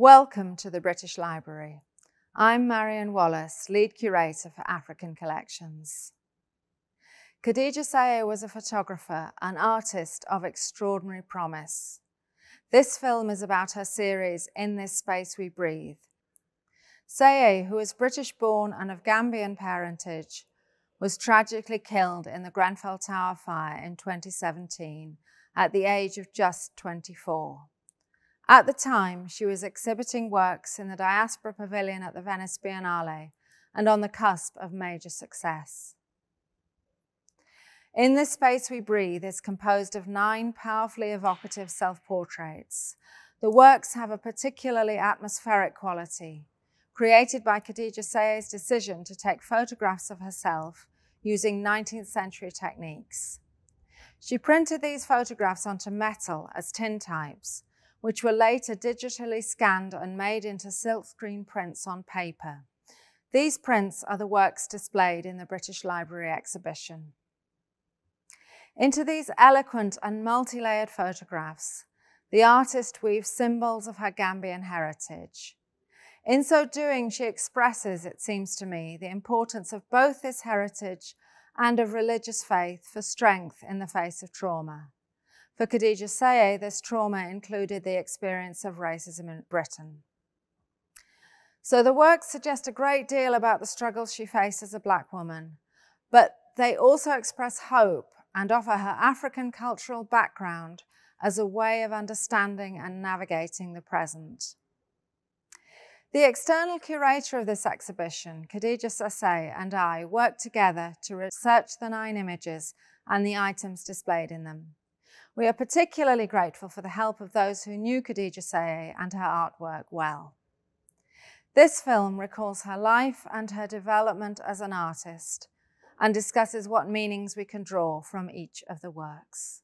Welcome to the British Library. I'm Marion Wallace, lead curator for African collections. Kadija Saye was a photographer, an artist of extraordinary promise. This film is about her series, In This Space We Breathe. Saye, who is British-born and of Gambian parentage, was tragically killed in the Grenfell Tower fire in 2017 at the age of just 24. At the time, she was exhibiting works in the Diaspora Pavilion at the Venice Biennale and on the cusp of major success. In This Space We Breathe is composed of 9 powerfully evocative self-portraits. The works have a particularly atmospheric quality, created by Kadija Saye's decision to take photographs of herself using 19th century techniques. She printed these photographs onto metal as tintypes, which were later digitally scanned and made into silkscreen prints on paper. These prints are the works displayed in the British Library exhibition. Into these eloquent and multi-layered photographs, the artist weaves symbols of her Gambian heritage. In so doing, she expresses, it seems to me, the importance of both this heritage and of religious faith for strength in the face of trauma. For Khadija Saye, this trauma included the experience of racism in Britain. So the works suggest a great deal about the struggles she faced as a Black woman, but they also express hope and offer her African cultural background as a way of understanding and navigating the present. The external curator of this exhibition, Kadija Sesay, and I worked together to research the 9 images and the items displayed in them. We are particularly grateful for the help of those who knew Khadija Saye and her artwork well. This film recalls her life and her development as an artist and discusses what meanings we can draw from each of the works.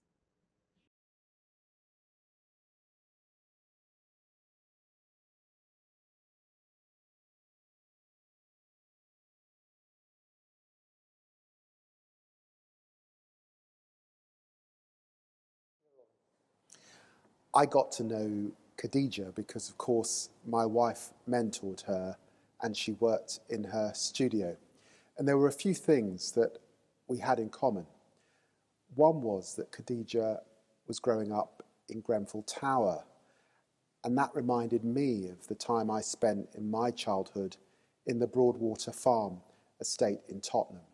I got to know Khadija because, of course, my wife mentored her and she worked in her studio. And there were a few things that we had in common. One was that Khadija was growing up in Grenfell Tower, and that reminded me of the time I spent in my childhood in the Broadwater Farm estate in Tottenham.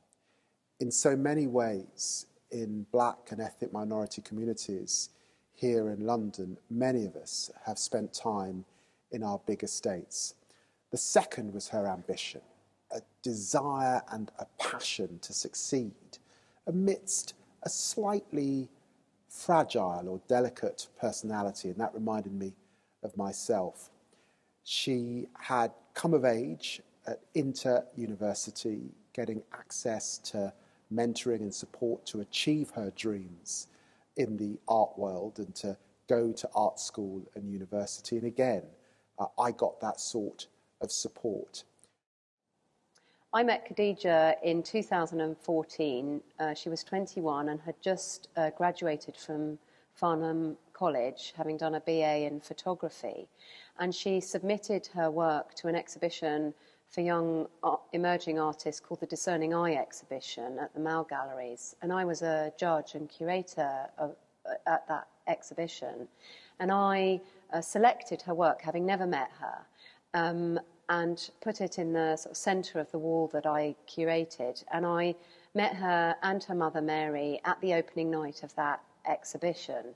In so many ways, in Black and ethnic minority communities, here in London, many of us have spent time in our big estates. The second was her ambition, a desire and a passion to succeed amidst a slightly fragile or delicate personality, and that reminded me of myself. She had come of age at inter-university, getting access to mentoring and support to achieve her dreams in the art world and to go to art school and university. And again, I got that sort of support. I met Khadija in 2014. She was 21 and had just graduated from Farnham College, having done a BA in photography. And she submitted her work to an exhibition for young emerging artists called the Discerning Eye exhibition at the Mall Galleries. And I was a judge and curator at that exhibition. And I selected her work, having never met her, and put it in the sort of centre of the wall that I curated. And I met her and her mother Mary at the opening night of that exhibition.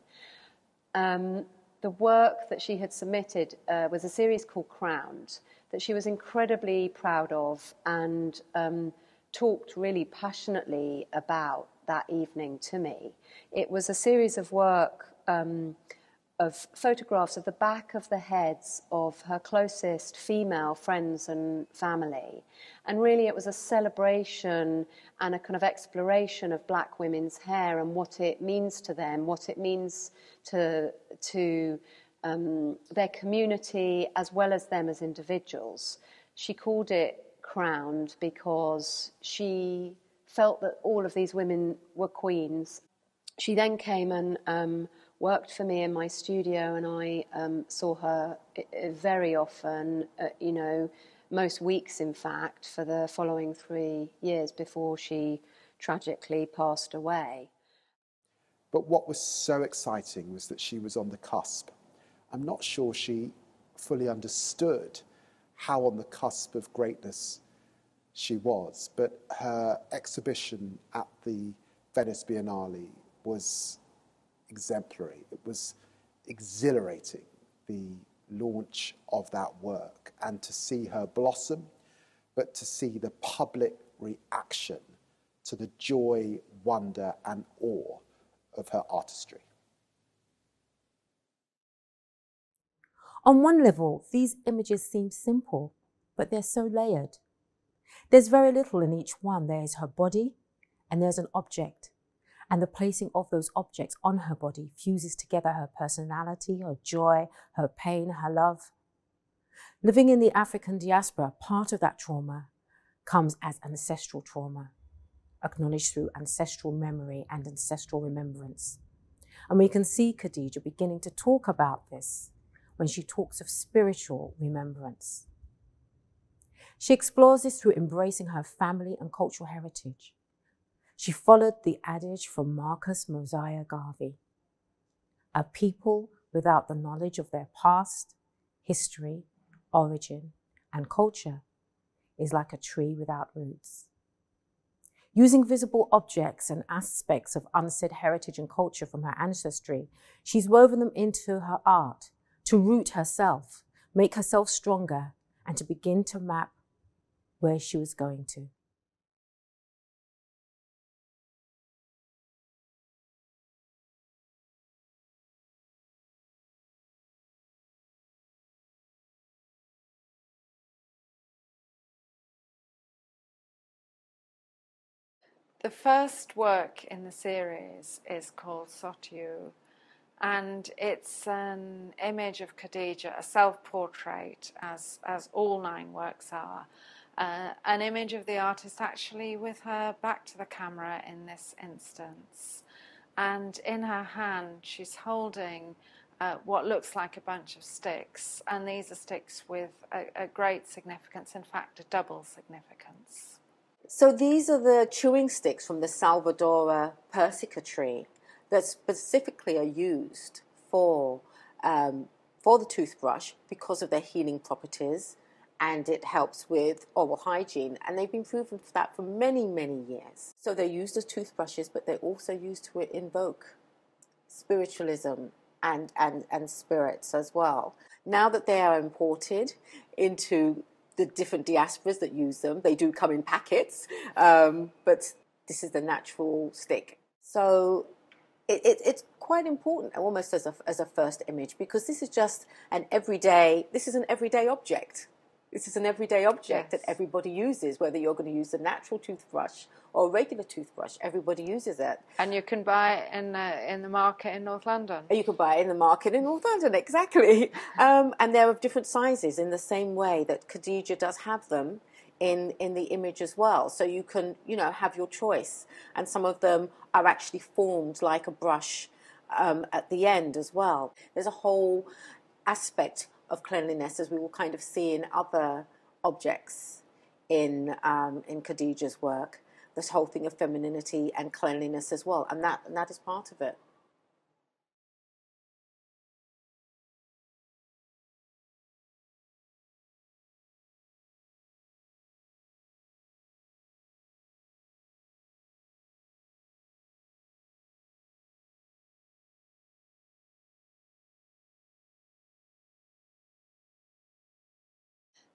The work that she had submitted was a series called Crowned, that she was incredibly proud of and talked really passionately about that evening to me. It was a series of work of photographs of the back of the heads of her closest female friends and family. And really it was a celebration and a kind of exploration of Black women's hair and what it means to them, what it means to their community as well as them as individuals. She called it Crowned because she felt that all of these women were queens. She then came and worked for me in my studio, and I saw her very often, you know, most weeks in fact, for the following 3 years before she tragically passed away. But what was so exciting was that she was on the cusp. I'm not sure she fully understood how on the cusp of greatness she was, but her exhibition at the Venice Biennale was exemplary. It was exhilarating, the launch of that work, and to see her blossom, but to see the public reaction to the joy, wonder, and awe of her artistry. On one level, these images seem simple, but they're so layered. There's very little in each one. There is her body, and there's an object. And the placing of those objects on her body fuses together her personality, her joy, her pain, her love. Living in the African diaspora, part of that trauma comes as ancestral trauma, acknowledged through ancestral memory and ancestral remembrance. And we can see Khadija beginning to talk about this when she talks of spiritual remembrance. She explores this through embracing her family and cultural heritage. She followed the adage from Marcus Mosiah Garvey: a people without the knowledge of their past, history, origin, and culture is like a tree without roots. Using visible objects and aspects of unsaid heritage and culture from her ancestry, she's woven them into her art to root herself, make herself stronger, and to begin to map where she was going to. The first work in the series is called Sotu, and it's an image of Khadija, a self-portrait, as all 9 works are. An image of the artist actually with her back to the camera in this instance. And in her hand, she's holding what looks like a bunch of sticks. And these are sticks with a great significance, in fact, a double significance. So these are the chewing sticks from the Salvadora persica tree that specifically are used for the toothbrush because of their healing properties, and it helps with oral hygiene. And they've been proven for that for many, many years. So they're used as toothbrushes, but they're also used to invoke spiritualism and spirits as well. Now that they are imported into the different diasporas that use them, they do come in packets, but this is the natural stick. So it's quite important, almost as a first image, because this is just an everyday object. This is an everyday object that everybody uses, whether you're going to use a natural toothbrush or a regular toothbrush. Everybody uses it. And you can buy it in the market in North London. You can buy it in the market in North London, exactly. And they're of different sizes in the same way that Khadija does have them in the image as well. So you can, have your choice. And some of them are actually formed like a brush at the end as well. There's a whole aspect of cleanliness, as we will kind of see in other objects in Khadija's work. This whole thing of femininity and cleanliness as well, and that is part of it.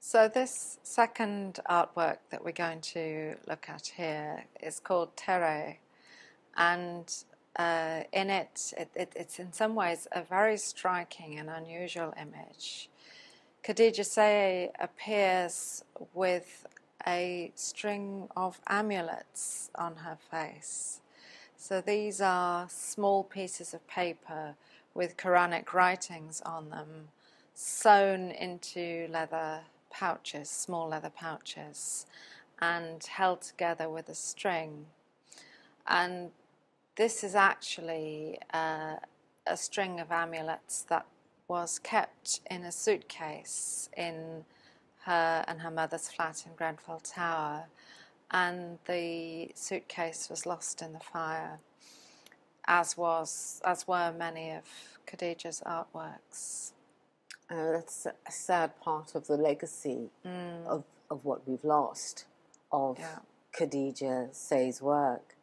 So this second artwork that we're going to look at here is called Terre, and in it's in some ways a very striking and unusual image. Kadija Saye appears with a string of amulets on her face. So these are small pieces of paper with Quranic writings on them, sewn into leather pouches, small leather pouches, and held together with a string. And this is actually a string of amulets that was kept in a suitcase in her and her mother's flat in Grenfell Tower, and the suitcase was lost in the fire, as were many of Khadija's artworks. That's a sad part of the legacy of what we've lost of Kadija Say's work.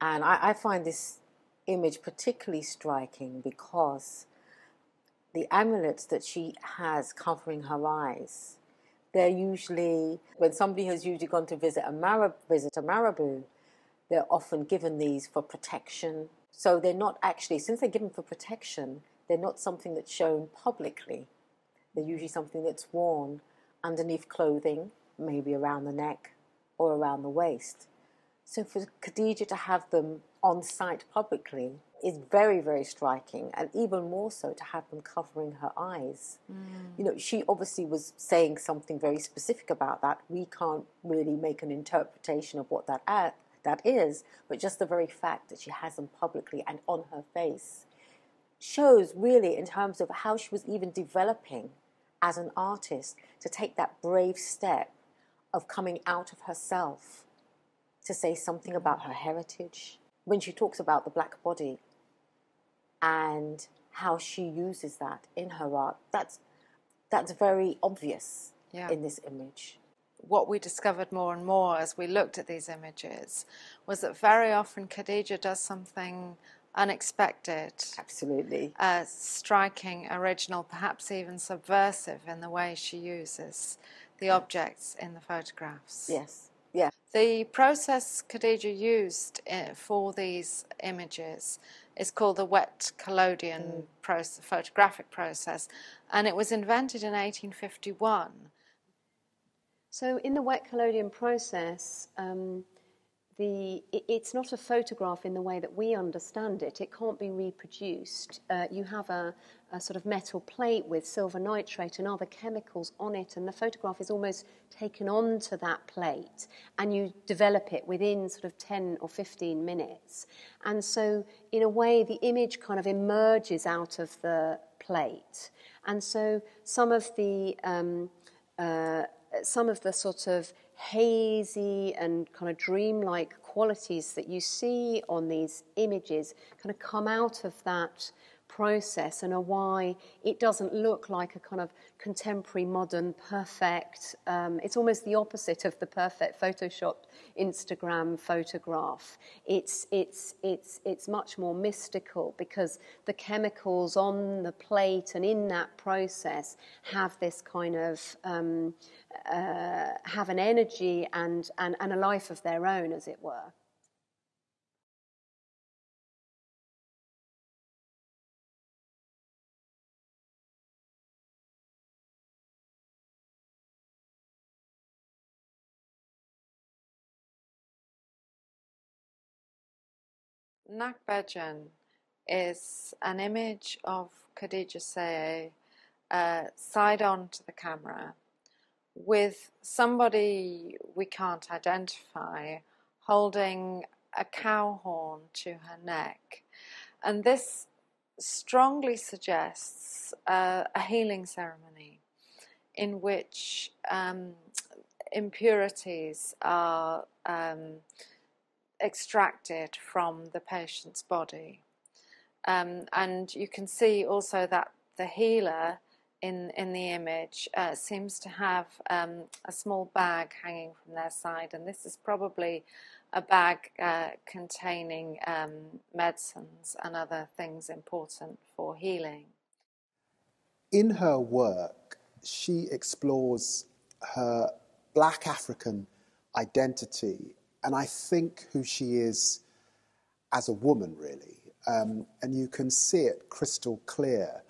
And I find this image particularly striking because the amulets that she has covering her eyes, they're usually, when somebody has usually gone to visit a Marabu, they're often given these for protection. So they're not actually, since they're given for protection, they're not something that's shown publicly. They're usually something that's worn underneath clothing, maybe around the neck or around the waist. So for Khadija to have them on site publicly is very, very striking, and even more so to have them covering her eyes. You know, she obviously was saying something very specific about that. We can't really make an interpretation of what that is, but just the very fact that she has them publicly and on her face shows really in terms of how she was even developing as an artist to take that brave step of coming out of herself to say something about her heritage. When she talks about the black body and how she uses that in her art, that's very obvious in this image. What we discovered more and more as we looked at these images was that very often Khadija does something unexpected. Absolutely. Striking, original, perhaps even subversive in the way she uses the objects in the photographs. Yes. Yeah. The process Khadija used for these images is called the wet collodion photographic process, and it was invented in 1851. So in the wet collodion process, it's not a photograph in the way that we understand it. It can't be reproduced. You have a sort of metal plate with silver nitrate and other chemicals on it, and the photograph is almost taken onto that plate, and you develop it within sort of 10 or 15 minutes. And so, in a way, the image kind of emerges out of the plate. And so some of the sort of hazy and kind of dreamlike qualities that you see on these images kind of come out of that process and are why it doesn't look like a kind of contemporary, modern, perfect. It's almost the opposite of the perfect photoshopped Instagram photograph. It's much more mystical because the chemicals on the plate and in that process have this kind of have an energy and a life of their own, as it were. Nakbejan is an image of Kadija Saye side on to the camera with somebody we can't identify holding a cow horn to her neck. And this strongly suggests a healing ceremony in which impurities are extracted from the patient's body. And you can see also that the healer in the image seems to have a small bag hanging from their side, and this is probably a bag containing medicines and other things important for healing. In her work, she explores her Black African identity, and I think who she is as a woman, really. And you can see it crystal clear.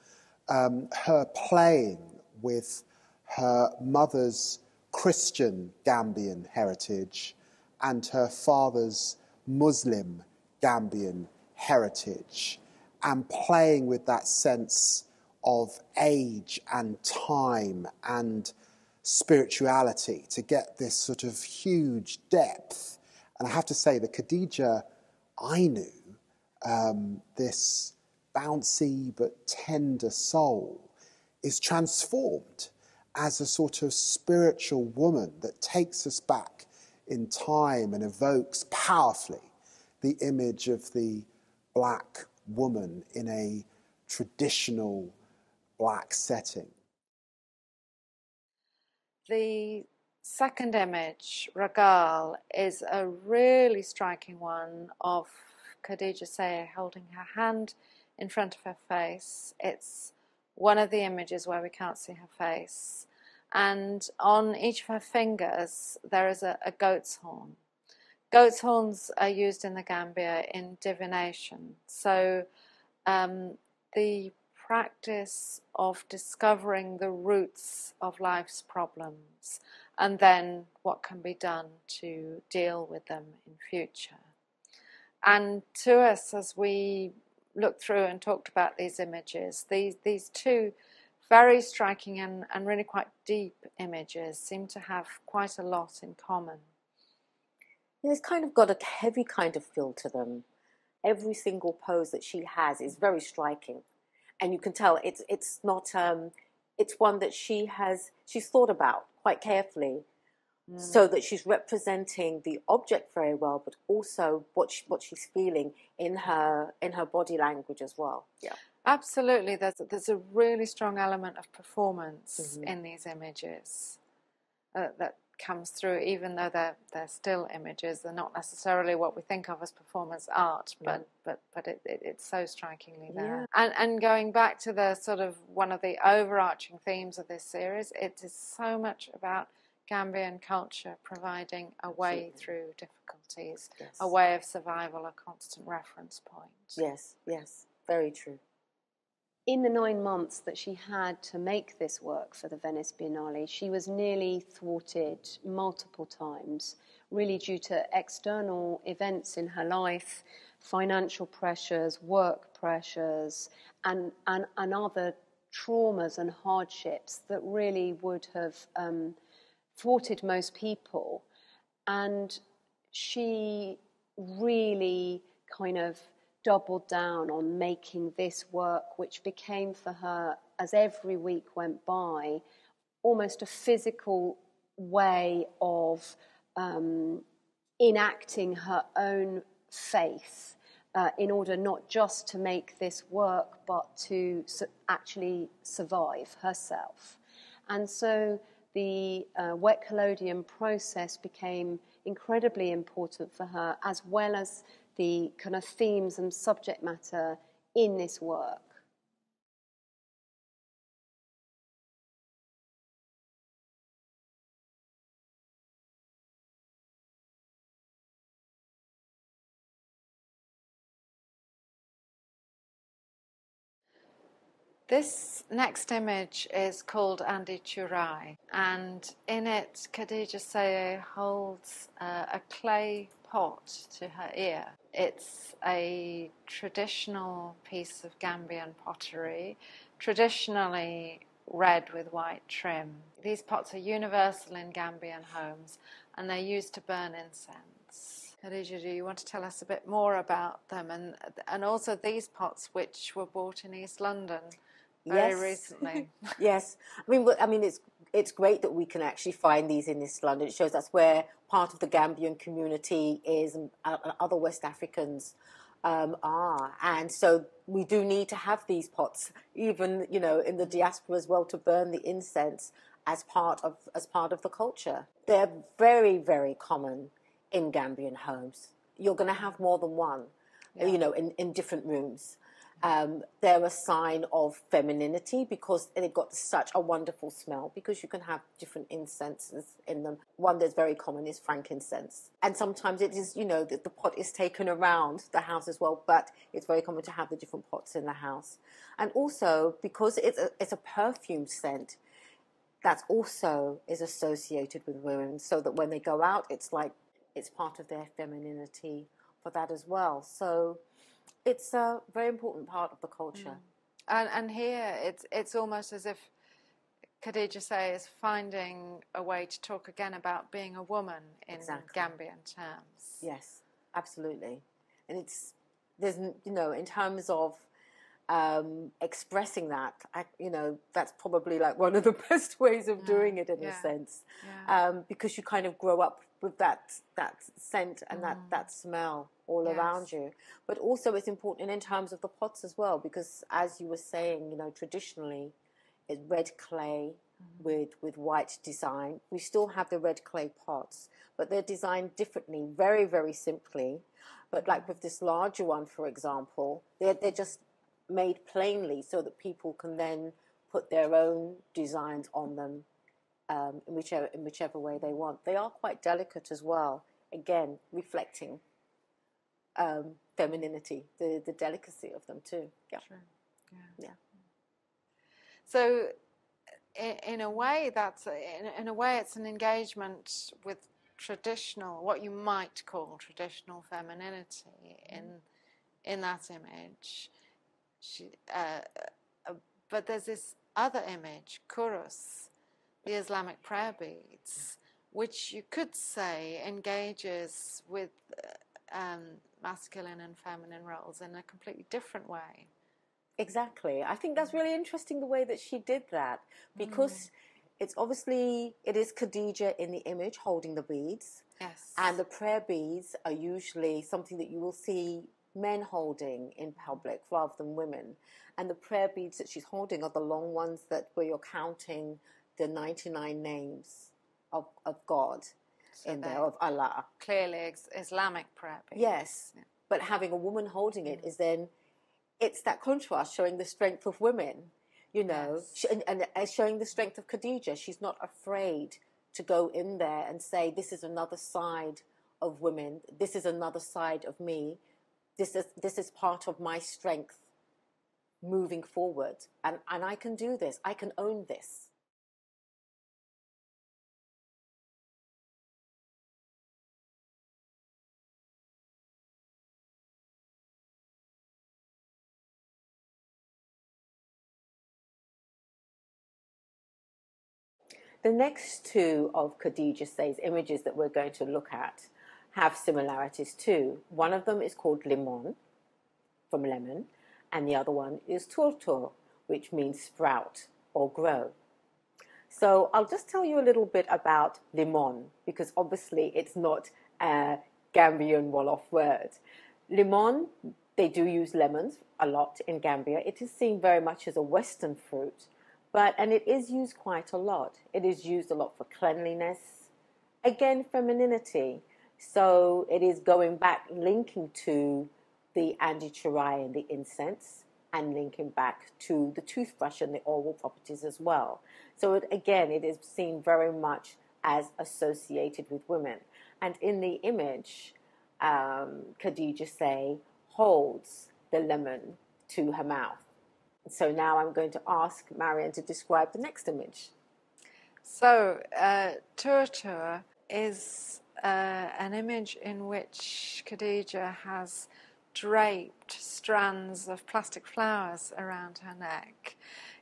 Her playing with her mother's Christian Gambian heritage and her father's Muslim Gambian heritage, and playing with that sense of age and time and spirituality to get this sort of huge depth. And I have to say, the Khadija I knew, this bouncy but tender soul is transformed as a sort of spiritual woman that takes us back in time and evokes powerfully the image of the black woman in a traditional black setting. The second image, Ragal, is a really striking one of Khadija Saye holding her hand in front of her face. It's one of the images where we can't see her face. And on each of her fingers, there is a goat's horn. Goat's horns are used in the Gambia in divination. So the practice of discovering the roots of life's problems and then what can be done to deal with them in future. And to us, as we looked through and talked about these images, these two very striking and really quite deep images seem to have quite a lot in common. It's kind of got a heavy kind of feel to them. Every single pose that she has is very striking. And you can tell it's not it's one that she's thought about quite carefully, so that she's representing the object very well, but also what she's feeling in her body language as well. Yeah, absolutely. There's a really strong element of performance in these images that comes through, even though they're still images. They're not necessarily what we think of as performance art, but it's so strikingly there. Yeah. And going back to the sort of one of the overarching themes of this series, it is so much about Gambian culture providing a way through difficulties, a way of survival, a constant reference point. Yes, very true. In the 9 months that she had to make this work for the Venice Biennale, she was nearly thwarted multiple times, really due to external events in her life, financial pressures, work pressures, and other traumas and hardships that really would have thwarted most people. And she really kind of doubled down on making this work, which became for her, as every week went by, almost a physical way of enacting her own faith in order not just to make this work, but to actually survive herself. And so the wet collodion process became incredibly important for her, as well as the kind of themes and subject matter in this work. This next image is called Andi Churai, and in it Kadija Saye holds a clay pot to her ear. It's a traditional piece of Gambian pottery, traditionally red with white trim. These pots are universal in Gambian homes and they're used to burn incense. Khadija, do you want to tell us a bit more about them and also these pots which were bought in East London very recently? Yes. I mean, it's great that we can actually find these in East London. It shows that's where part of the Gambian community is, and other West Africans are. And so we do need to have these pots, even in the diaspora as well, to burn the incense as part of the culture. They're very, very common in Gambian homes. You're going to have more than one, in different rooms. They're a sign of femininity because they've got such a wonderful smell, because you can have different incenses in them. One that's very common is frankincense. And sometimes it is, that the pot is taken around the house as well, but it's very common to have the different pots in the house. And also, because it's a perfume scent, that also is associated with women, so that when they go out, it's like it's part of their femininity for that as well. So it's a very important part of the culture. And here it's almost as if Kadija Saye is finding a way to talk again about being a woman in Gambian terms. Yes, absolutely. And there's in terms of expressing that. That's probably like one of the best ways of doing it in a sense, because you kind of grow up with that scent and that smell all around you. But also it's important in terms of the pots as well, because as you were saying, traditionally it's red clay with white design. We still have the red clay pots, but they're designed differently, very, very simply. But like with this larger one, for example, they're just made plainly so that people can then put their own designs on them in whichever way they want. They are quite delicate as well, again, reflecting femininity, the delicacy of them too. Yeah. True. Yeah. So in a way it's an engagement with traditional, what you might call traditional femininity in that image. But there's this other image, kurus, the Islamic prayer beads, which you could say engages with masculine and feminine roles in a completely different way. Exactly. I think that's really interesting the way that she did that, because it is Khadija in the image holding the beads. Yes. And the prayer beads are usually something that you will see men holding in public rather than women. And the prayer beads that she's holding are the long ones where you're counting the 99 names of God in there, of Allah. Clearly Islamic prayer beads. Yes. Yeah. But having a woman holding it is then, it's that contrast showing the strength of women, and showing the strength of Khadija. She's not afraid to go in there and say, this is another side of women. This is another side of me. This is part of my strength moving forward. And I can do this. I can own this. The next two of Kadija Saye's images that we're going to look at have similarities too. One of them is called Limon, from lemon, and the other one is Tortor, which means sprout or grow. So I'll just tell you a little bit about Limon, because obviously it's not a Gambian-Wolof word. Limon, they do use lemons a lot in Gambia. It is seen very much as a Western fruit. And it is used quite a lot. It is used a lot for cleanliness. Again, femininity. So it is going back, linking to the Churai and the incense, and linking back to the toothbrush and the oral properties as well. So it is seen very much as associated with women. And in the image, Khadija Saye holds the lemon to her mouth. So now I'm going to ask Marion to describe the next image. So, Tortor is an image in which Khadija has draped strands of plastic flowers around her neck.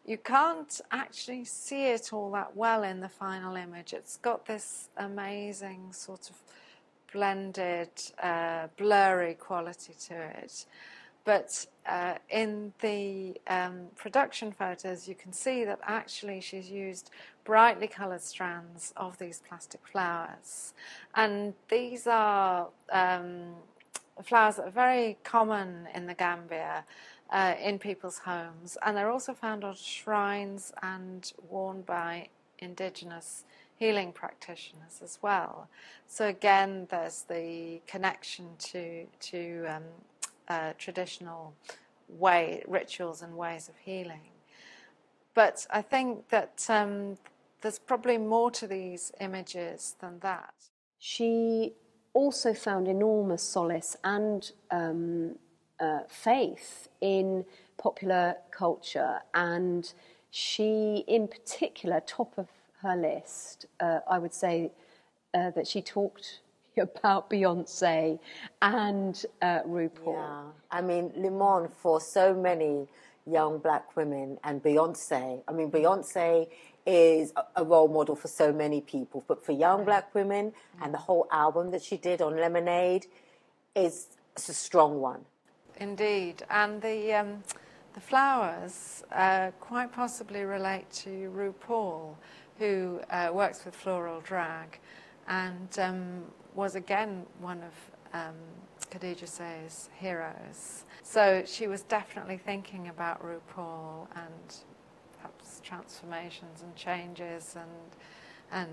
You can't actually see it all that well in the final image. It's got this amazing sort of blended, blurry quality to it. But in the production photos, you can see that actually she's used brightly coloured strands of these plastic flowers. And these are flowers that are very common in the Gambia, in people's homes. And they're also found on shrines and worn by indigenous healing practitioners as well. So again, there's the connection to traditional rituals and ways of healing. But I think that there's probably more to these images than that. She also found enormous solace and faith in popular culture, and she, in particular, top of her list, I would say that she talked about Beyonce and RuPaul. Yeah, I mean, Limon, for so many young black women, and Beyonce is a role model for so many people, but for young black women, and the whole album that she did on Lemonade is a strong one. Indeed, and the The flowers quite possibly relate to RuPaul, who works with floral drag, and was again one of Kadija Say's heroes. So she was definitely thinking about RuPaul and perhaps transformations and changes and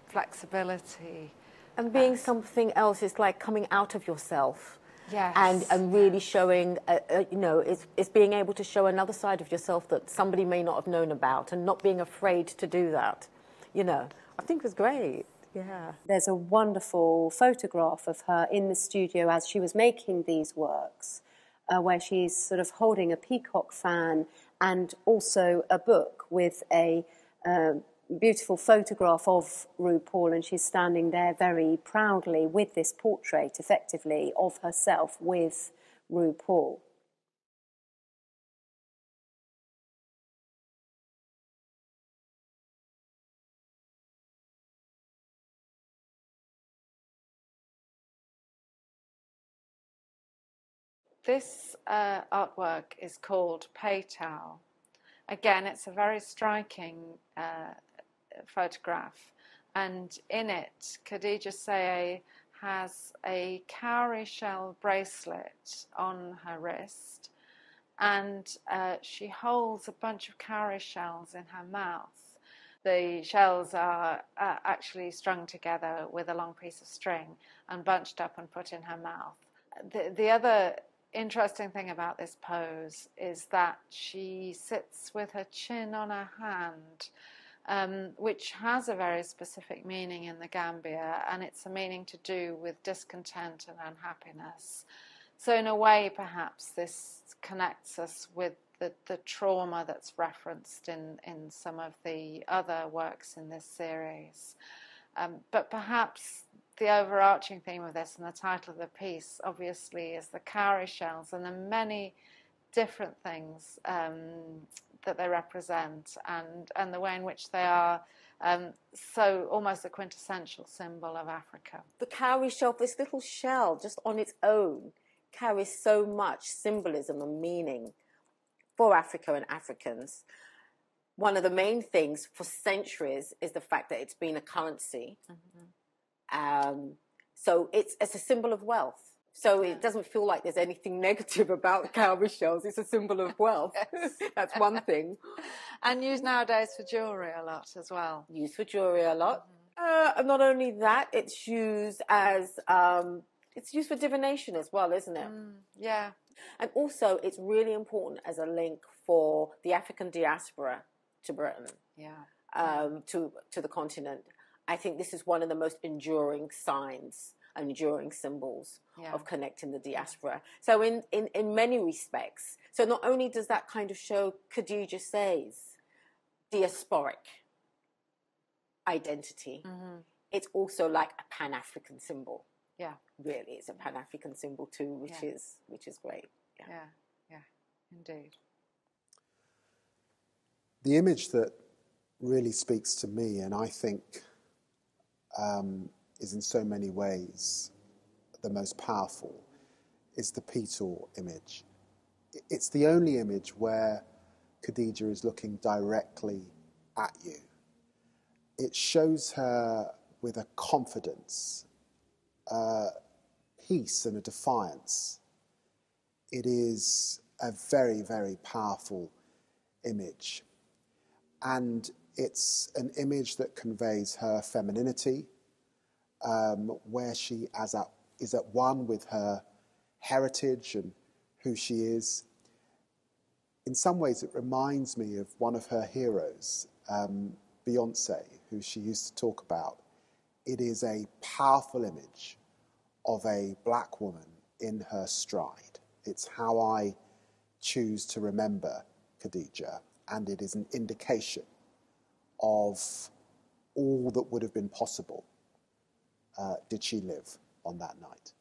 flexibility. And being something else is like coming out of yourself. Yes. And really showing, you know, it's being able to show another side of yourself that somebody may not have known about, and not being afraid to do that. You know, I think it was great. Yeah. There's a wonderful photograph of her in the studio as she was making these works, where she's sort of holding a peacock fan and also a book with a beautiful photograph of RuPaul, and she's standing there very proudly with this portrait, effectively, of herself with RuPaul. This artwork is called Paytal. Again, it's a very striking photograph, and in it, Khadija Saye has a cowrie shell bracelet on her wrist, and she holds a bunch of cowrie shells in her mouth. The shells are actually strung together with a long piece of string and bunched up and put in her mouth. The other interesting thing about this pose is that she sits with her chin on her hand, which has a very specific meaning in the Gambia, and it's a meaning to do with discontent and unhappiness. So in a way, perhaps this connects us with the trauma that's referenced in some of the other works in this series. But perhaps the overarching theme of this and the title of the piece, obviously, is the cowrie shells and the many different things that they represent, and the way in which they are so almost a quintessential symbol of Africa. The cowrie shell, this little shell, just on its own, carries so much symbolism and meaning for Africa and Africans. One of the main things for centuries is the fact that it's been a currency. Mm-hmm. So it's a symbol of wealth. So it doesn't feel like there's anything negative about cowrie shells. It's a symbol of wealth. Yes. That's one thing. And used nowadays for jewellery a lot as well. Used for jewellery a lot. And not only that, it's used as... it's used for divination as well, isn't it? Yeah. And also, it's really important as a link for the African diaspora to Britain, to the continent. I think this is one of the most enduring signs and enduring symbols of connecting the diaspora. So in many respects, so not only does that kind of show Kadija Say's diasporic identity, it's also like a Pan-African symbol. Yeah, really, it's a Pan-African symbol too, which is great. Yeah, indeed. The image that really speaks to me, and I think is in so many ways the most powerful, is the Paytal image. It's the only image where Khadija is looking directly at you. It shows her with a confidence, peace and a defiance. It is a very, very powerful image. And it's an image that conveys her femininity, where she is at one with her heritage and who she is. In some ways, it reminds me of one of her heroes, Beyonce, who she used to talk about. It is a powerful image of a black woman in her stride. It's how I choose to remember Khadija, and it is an indication of all that would have been possible did she live on that night.